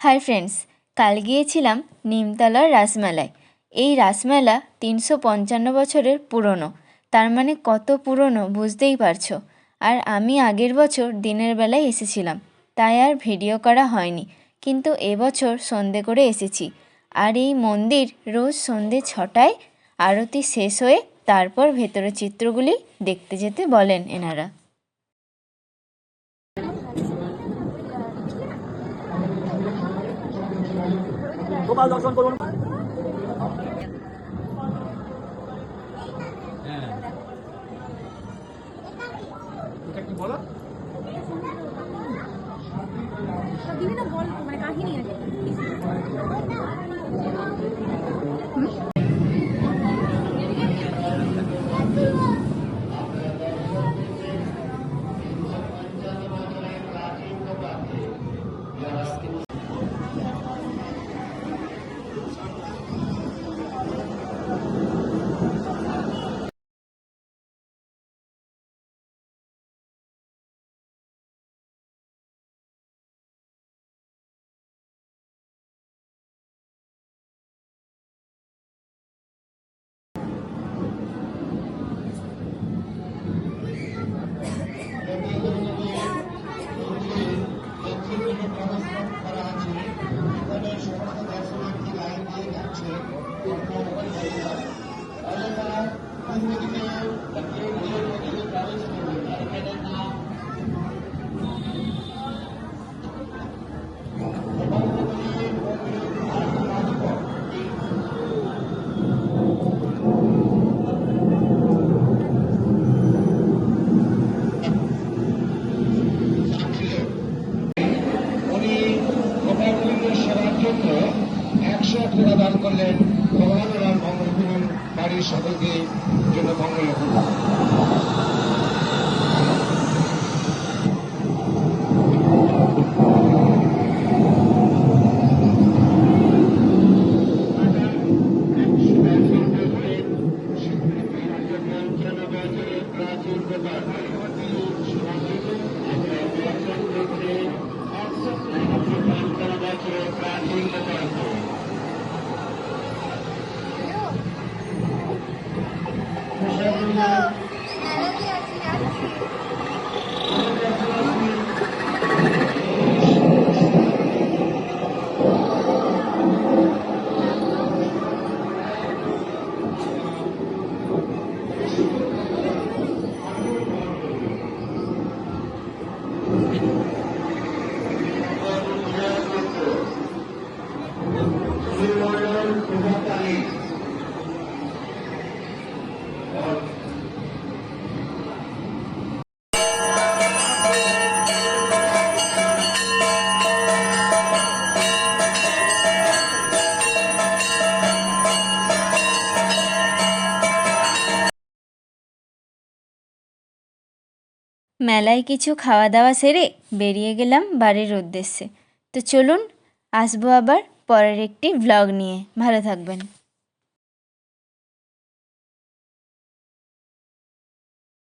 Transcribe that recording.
Hi friends, কাল গিয়েছিলাম নিমতলার রাসমেলায়। এই রাসমেলা 355 বছরের পুরনো। তার মানে কত পুরনো বুঝতেই পারছো। আর আমি আগের বছর দিনের বেলায় এসেছিলাম, তাই আর ভিডিও করা হয়নি। কিন্তু এবছর সন্ধে করে এসেছি। আর এই মন্দির রোজ সন্ধে 6টায় আরতি শেষ হয়ে তারপর ভেতরের চিত্রগুলি দেখতে যেতে বলেন এনারা। গোপাল দর্শন করুন। কি বলো? বিভিন্ন গল্প মানে কাহিনী আছে। দান করলেন। ভগবান ওনার মঙ্গল করুন, বাড়ির সকলকে জন্য মঙ্গল করুন। মেলায় কিছু খাওয়া দাওয়া সেরে বেরিয়ে গেলাম বাড়ির উদ্দেশ্যে। তো চলুন, আসবো আবার পরের একটি ভ্লগ নিয়ে। ভালো থাকবেন।